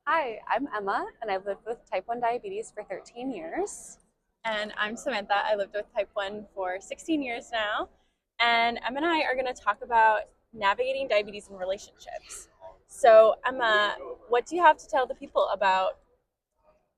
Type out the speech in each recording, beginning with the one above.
Hi, I'm Emma, and I've lived with type 1 diabetes for 13 years. And I'm Samantha. I lived with type 1 for 16 years now. And Emma and I are going to talk about navigating diabetes in relationships. So, Emma, what do you have to tell the people about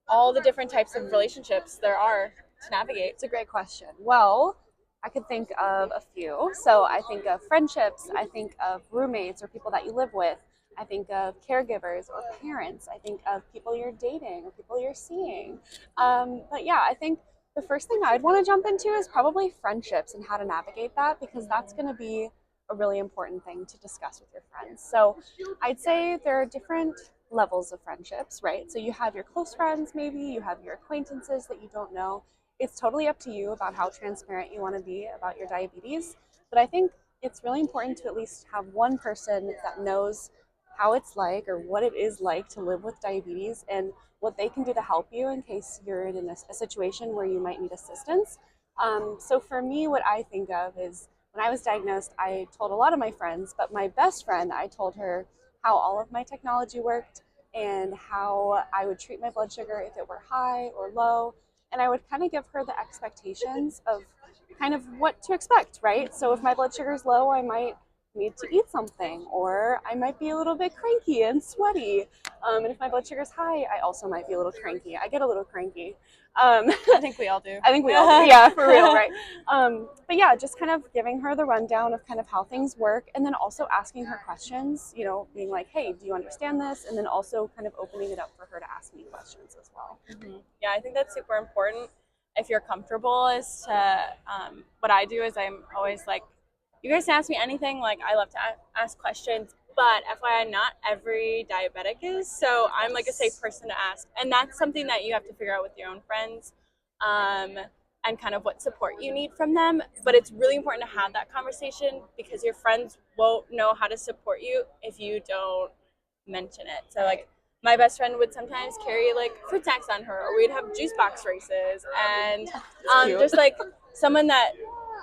all the different types of relationships there are to navigate? It's a great question. Well, I could think of a few. So I think of friendships, I think of roommates or people that you live with, I think of caregivers or parents, I think of people you're dating or people you're seeing. But yeah, I think the first thing I'd want to jump into is probably friendships and how to navigate that because that's going to be a really important thing to discuss with your friends. So I'd say there are different levels of friendships, right? So you have your close friends, maybe you have your acquaintances that you don't know. It's totally up to you about how transparent you want to be about your diabetes. But I think it's really important to at least have one person that knows how it's like or what it is like to live with diabetes and what they can do to help you in case you're in a situation where you might need assistance. So for me, what I think of is when I was diagnosed, I told a lot of my friends, but my best friend, I told her how all of my technology worked and how I would treat my blood sugar if it were high or low. And I would kind of give her the expectations of kind of what to expect, right? So if my blood sugar is low, I might need to eat something, or I might be a little bit cranky and sweaty. And if my blood sugar is high, I also might be a little cranky. I get a little cranky. Um, I think we all do. I think we all do. Yeah, for real, right? But yeah, just kind of giving her the rundown of kind of how things work, and then also asking her questions. Being like, "Hey, do you understand this?" And then also kind of opening it up for her to ask me questions as well. Yeah, I think that's super important. If you're comfortable, as to what I do is I'm always like, you guys can ask me anything. Like I love to ask questions, but FYI, not every diabetic is. So I'm like a safe person to ask, and that's something that you have to figure out with your own friends, and kind of what support you need from them. But it's really important to have that conversation because your friends won't know how to support you if you don't mention it. So like my best friend would sometimes carry like fruit snacks on her, or we'd have juice box races, and just like someone that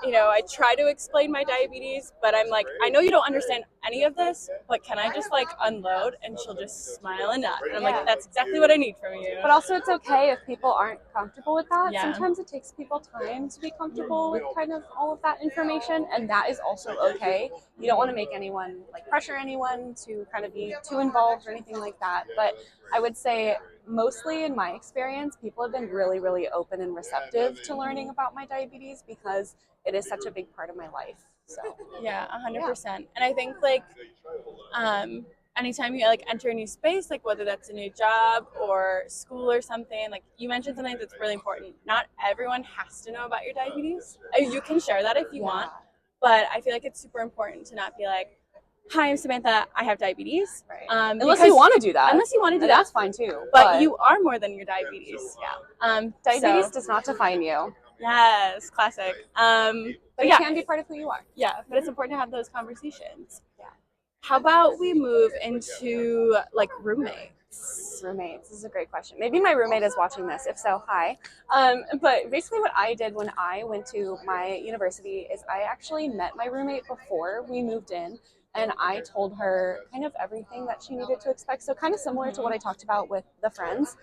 I try to explain my diabetes, but I'm like, I know you don't understand any of this, but can I just like unload? And she'll just smile and nod. And I'm like, that's exactly what I need from you. But also, it's okay if people aren't comfortable with that. Yeah. Sometimes it takes people time to be comfortable with kind of all of that information, and that is also okay. You don't want to make anyone like pressure anyone to kind of be too involved or anything like that. But I would say, mostly in my experience, people have been really, really open and receptive to learning about my diabetes because it is such a big part of my life. So Yeah, 100%. And I think like anytime you like enter a new space, like whether that's a new job or school or something, like you mentioned something that's really important. Not everyone has to know about your diabetes. You can share that if you want, but I feel like it's super important to not be like, hi, I'm Samantha, I have diabetes. Right. Unless you want to do that. Unless you want to do that's that. fine too. But you are more than your diabetes. Yeah. Diabetes does not define you. Yes, classic. But it can be part of who you are. Yeah, but it's important to have those conversations. Yeah. How about we move into like roommates? Roommates. This is a great question. Maybe my roommate is watching this. If so, hi. But basically, what I did when I went to my university is I actually met my roommate before we moved in, and I told her kind of everything that she needed to expect. So kind of similar to what I talked about with the friends.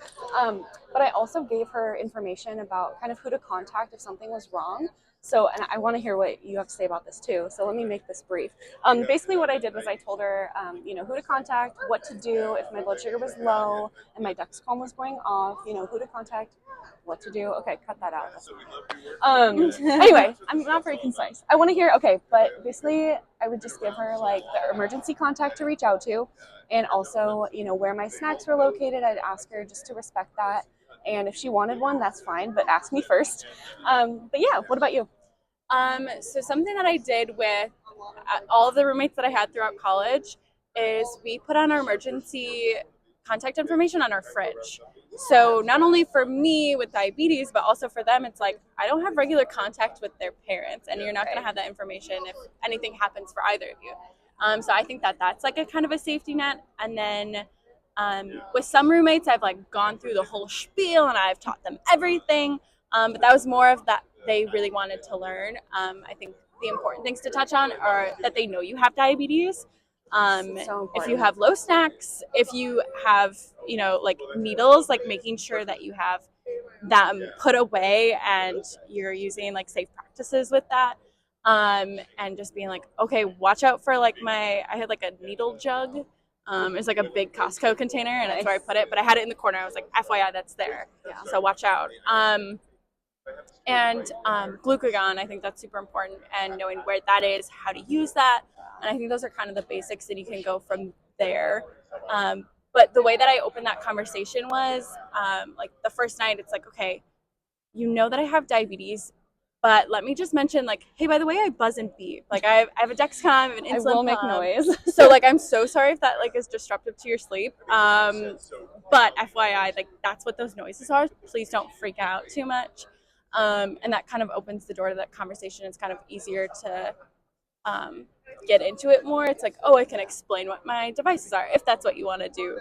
But I also gave her information about kind of who to contact if something was wrong. So, and I want to hear what you have to say about this too. So let me make this brief. Basically, what I did was I told her, who to contact, what to do if my blood sugar was low and my Dexcom was going off. Who to contact, what to do. Okay, cut that out. Anyway, I'm not very concise. I want to hear. Okay, but basically, I would just give her like the emergency contact to reach out to, and also, where my snacks were located. I'd ask her just to respect that. And if she wanted one, that's fine, but ask me first. But yeah, what about you? So something that I did with all of the roommates that I had throughout college is we put on our emergency contact information on our fridge. So not only for me with diabetes, but also for them, it's like I don't have regular contact with their parents, and you're not going to have that information if anything happens for either of you. So I think that that's like a kind of a safety net. And then with some roommates, I've like gone through the whole spiel and I've taught them everything. But that was more of that they really wanted to learn. I think the important things to touch on are that they know you have diabetes. So If you important. have low snacks, if you have, you know, like needles, like making sure that you have them put away and you're using like safe practices with that. And just being like, okay, watch out for like I had like a needle jug. It's like a big Costco container, and that's where I put it. But I had it in the corner. I was like, FYI, that's there. Yeah. So watch out. And glucagon, I think that's super important, and knowing where that is, how to use that. And I think those are kind of the basics, and you can go from there. But the way that I opened that conversation was like the first night, it's like, okay, you know that I have diabetes, but let me just mention, like, hey, by the way, I buzz and beep. Like, I have a Dexcom, I have an I will insulin make pump. noise. So, like, I'm so sorry if that, like, is disruptive to your sleep. But FYI, like, that's what those noises are. Please don't freak out too much. And that kind of opens the door to that conversation. It's kind of easier to get into it more. It's like, oh, I can explain what my devices are if that's what you want to do.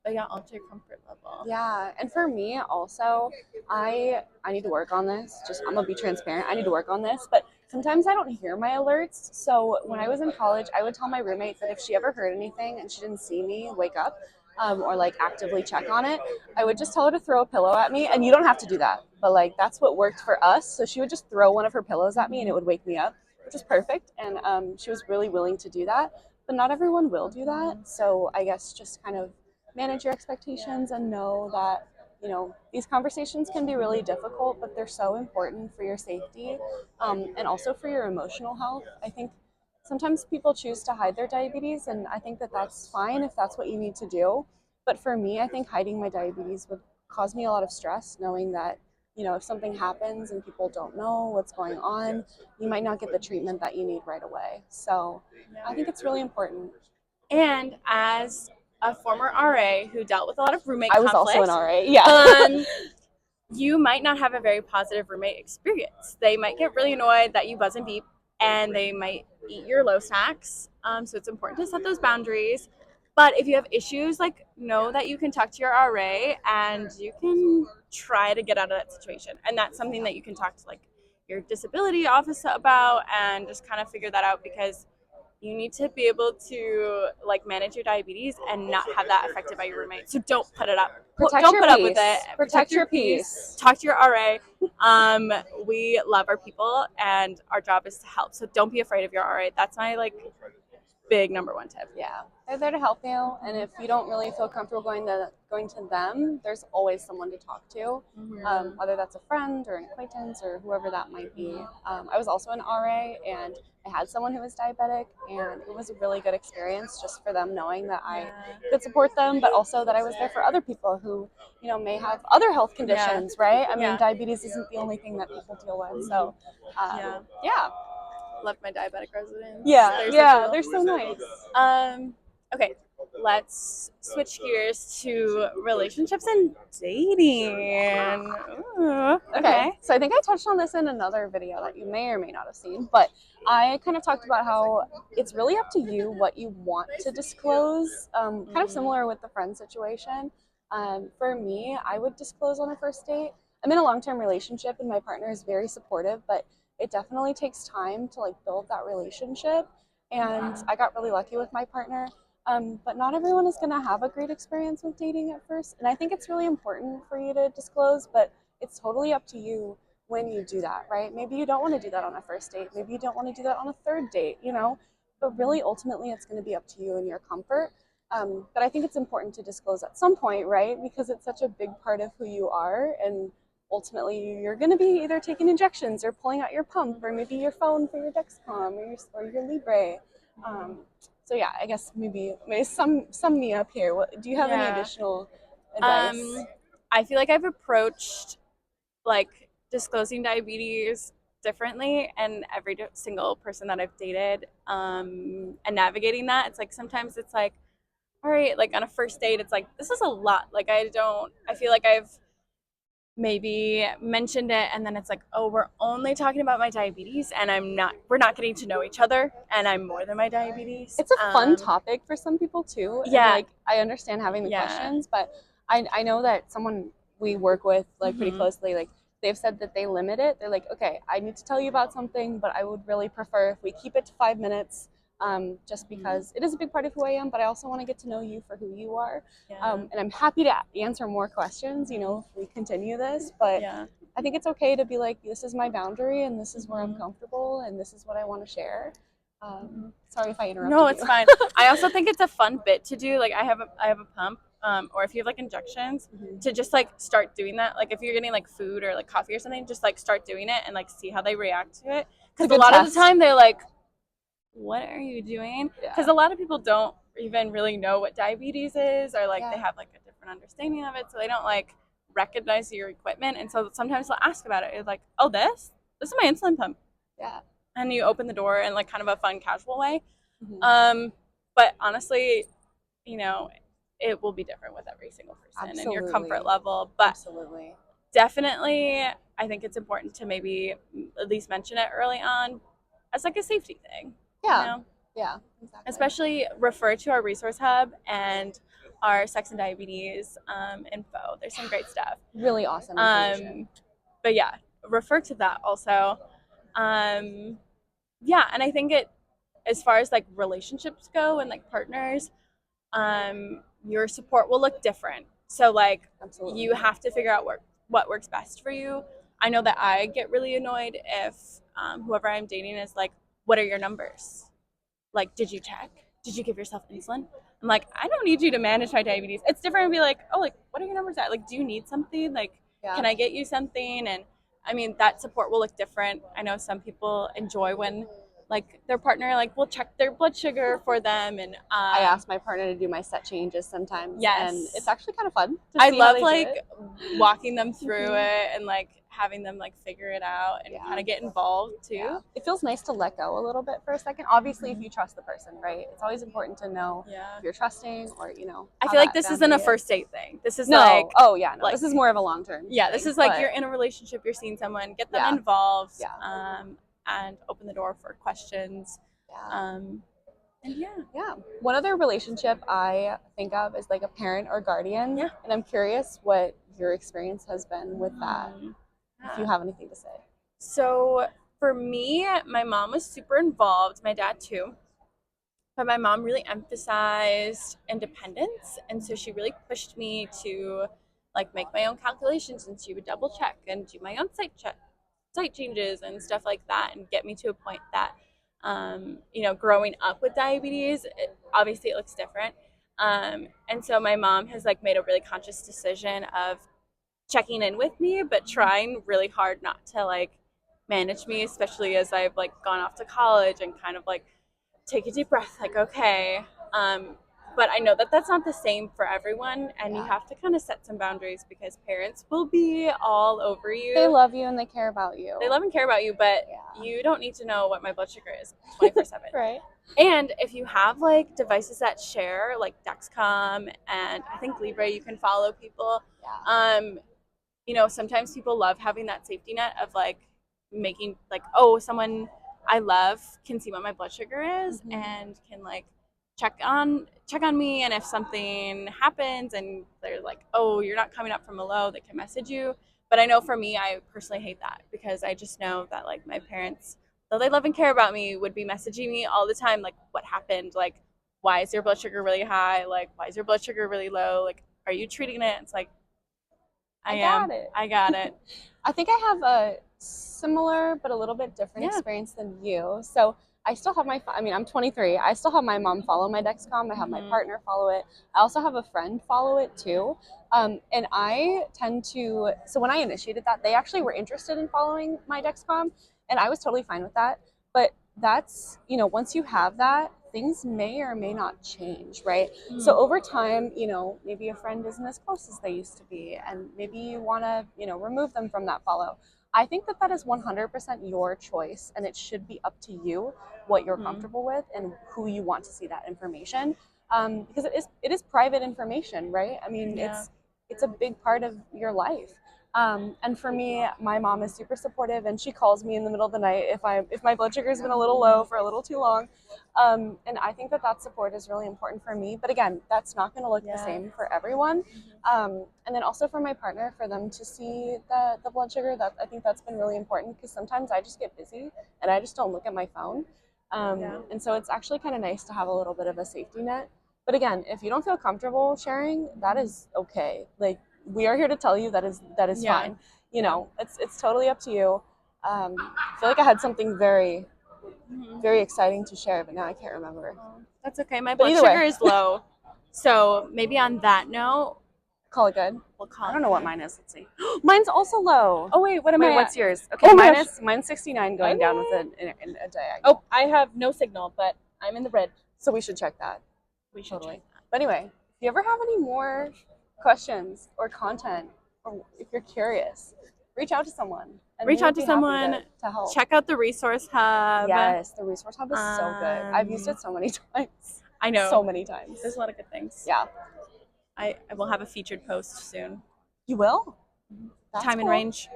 But yeah, alter comfort level. Yeah, and for me also, I need to work on this. Just I'm gonna be transparent. I need to work on this, but sometimes I don't hear my alerts. So when I was in college, I would tell my roommate that if she ever heard anything and she didn't see me wake up, or like actively check on it, I would just tell her to throw a pillow at me. And you don't have to do that, but like that's what worked for us. So she would just throw one of her pillows at me, and it would wake me up, which is perfect. And she was really willing to do that. But not everyone will do that. So I guess just kind of manage your expectations and know that these conversations can be really difficult, but they're so important for your safety, and also for your emotional health. I think sometimes people choose to hide their diabetes, and I think that that's fine if that's what you need to do. But for me, I think hiding my diabetes would cause me a lot of stress, knowing that if something happens and people don't know what's going on, you might not get the treatment that you need right away. So I think it's really important. And as a former RA who dealt with a lot of roommate I was conflict, also an RA, yeah. you might not have a very positive roommate experience. They might get really annoyed that you buzz and beep, and they might eat your low snacks. So it's important to set those boundaries. But if you have issues, like, know that you can talk to your RA and you can try to get out of that situation. And that's something that you can talk to like your disability office about and just kind of figure that out, because you need to be able to like manage your diabetes and not have that affected by your roommate. So don't put it up. Don't put up with it. Protect your peace. Talk to your RA. We love our people, and our job is to help. So don't be afraid of your RA. That's my like big number one tip. Yeah, they're there to help you, and if you don't really feel comfortable going to them, there's always someone to talk to, whether that's a friend or an acquaintance or whoever that might be. I was also an RA, and I had someone who was diabetic, and it was a really good experience just for them knowing that I could support them, but also that I was there for other people who may have other health conditions, right? I mean, diabetes isn't the only thing that people deal with. So yeah. Love my diabetic residents. They're so nice. Okay, let's switch gears to relationships and dating. Ooh, okay, so I think I touched on this in another video that you may or may not have seen, but I kind of talked about how it's really up to you what you want to disclose, kind of similar with the friend situation. For me, I would disclose on a first date. I'm in a long-term relationship, and my partner is very supportive, but it definitely takes time to like build that relationship. And I got really lucky with my partner. But not everyone is going to have a great experience with dating at first. And I think it's really important for you to disclose, but it's totally up to you when you do that, right? Maybe you don't want to do that on a first date. Maybe you don't want to do that on a third date, but really ultimately it's going to be up to you and your comfort. But I think it's important to disclose at some point, right? Because it's such a big part of who you are, and ultimately you're going to be either taking injections or pulling out your pump, or maybe your phone for your Dexcom or your Libre. So yeah, I guess maybe sum me up here. Do you have any additional advice? I feel like I've approached like disclosing diabetes differently, and every single person that I've dated, and navigating that, it's like sometimes it's like, all right, like on a first date, it's like, this is a lot. Like I feel like I've maybe mentioned it, and then it's like, oh, we're only talking about my diabetes, and we're not getting to know each other, and I'm more than my diabetes. It's a fun topic for some people too. Yeah. And, like, I understand having the questions, but I know that someone we work with like pretty closely, like they've said that they limit it. They're like, okay, I need to tell you about something, but I would really prefer if we keep it to 5 minutes. just because it is a big part of who I am, but I also want to get to know you for who you are. Yeah. And I'm happy to answer more questions, you know, if we continue this, but Yeah. I think it's okay to be like, this is my boundary and this is where I'm comfortable and this is what I want to share. Sorry if I interrupted No, you. it's fine. I also think it's a fun bit to do. Like I have a pump, or if you have like injections, to just like start doing that. Like if you're getting like food or like coffee or something, just like start doing it and like see how they react to it. Because a lot of the time they're like, "What are you doing?" Because a lot of people don't even really know what diabetes is, or like they have like a different understanding of it, so they don't like recognize your equipment. And so sometimes they'll ask about it. It's like, "Oh, this is my insulin pump." Yeah. And you open the door in like kind of a fun, casual way. Mm-hmm. But honestly, you know, it will be different with every single person and your comfort level. But Absolutely. definitely, I think it's important to maybe at least mention it early on as like a safety thing. Yeah. You know? Yeah. Exactly. Especially refer to our resource hub and our sex and diabetes info. There's some great stuff. Really awesome information. But yeah, refer to that also. Yeah, and I think it, as far as like relationships go and like partners, your support will look different. So like Absolutely. you have to figure out what works best for you. I know that I get really annoyed if whoever I'm dating is like, "What are your numbers? Like, did you check? Did you give yourself insulin?" I'm like, "I don't need you to manage my diabetes." It's different to be like, "Oh, like, what are your numbers at? Like, do you need something? Like, can I get you something?" And I mean, that support will look different. I know some people enjoy when like their partner like will check their blood sugar for them, and I ask my partner to do my set changes sometimes. Yes. And it's actually kind of fun to I see how love they like do it. walking them through it and like having them like figure it out and kind of get involved too. Yeah. It feels nice to let go a little bit for a second. Obviously, if you trust the person, right? It's always important to know if you're trusting or, you know. I feel like this isn't a first date thing. This is no. like, Oh, yeah. No, like, this is more of a long term. yeah, this is like you're in a relationship, you're seeing someone, get them involved, and open the door for questions. And yeah. One other relationship I think of is like a parent or guardian. Yeah. And I'm curious what your experience has been with that. If you have anything to say. So for me, my mom was super involved, my dad too. But my mom really emphasized independence, and so she really pushed me to like make my own calculations, and she would double check and do my own site changes and stuff like that, and get me to a point that you know, growing up with diabetes, obviously it looks different. And so my mom has like made a really conscious decision of checking in with me, but trying really hard not to like manage me, especially as I've like gone off to college and kind of like take a deep breath, like, okay. But I know that that's not the same for everyone, and you have to kind of set some boundaries because parents will be all over you. They love you and they care about you. They love and care about you, but you don't need to know what my blood sugar is 24/7. Right. And if you have like devices that share, like Dexcom and I think Libre, you can follow people. You know, sometimes people love having that safety net of like making like, oh, someone I love can see what my blood sugar is and can like check on me, and if something happens and they're like, oh, you're not coming up from a low, they can message you. But I know for me, I personally hate that because I just know that like my parents, though they love and care about me, would be messaging me all the time like, what happened, like why is your blood sugar really high, like why is your blood sugar really low, like are you treating it? It's like I got it. I think I have a similar but a little bit different experience than you. So I still have I'm 23. I still have my mom follow my Dexcom. I have my partner follow it. I also have a friend follow it too. And I tend to, so when I initiated that, they actually were interested in following my Dexcom, and I was totally fine with that. But that's, you know, once you have that, things may or may not change, right? So over time, you know, maybe a friend isn't as close as they used to be, and maybe you want to, you know, remove them from that follow. I think that that is 100% your choice, and it should be up to you what you're comfortable with and who you want to see that information, because it is private information, right? I mean, it's a big part of your life. And for me, my mom is super supportive, and she calls me in the middle of the night if my blood sugar's been a little low for a little too long. And I think that that support is really important for me. But again, that's not going to look the same for everyone. And then also for my partner, for them to see the blood sugar, that I think that's been really important, because sometimes I just get busy and I just don't look at my phone. Yeah. And so it's actually kind of nice to have a little bit of a safety net. But again, if you don't feel comfortable sharing, that is okay. Like, we are here to tell you that is Yeah. fine. You know, it's totally up to you. I feel like I had something very, Mhm. very exciting to share, but now I can't remember. That's okay. My But blood either sugar way, is low. So maybe on that note, call it good. we'll call I it don't know what good. mine is. Let's see. Mine's also low. Oh, wait, what am Wait, I what's at? yours? Okay, Oh my gosh. mine's 69 going down with a diagonal. Oh, I have no signal, but I'm in the red. So we should check that. We should Totally. check that. But anyway, if you ever have any more questions or content, or if you're curious, reach out to someone. And Reach we would out to be happy someone. to help. Check out the resource hub. Yes, the resource hub is so good. I've used it so many times. I know. So many times. There's a lot of good things. Yeah. I will have a featured post soon. You will? That's Time and cool. range.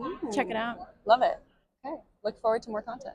Ooh. Check it out. Love it. Okay. Look forward to more content.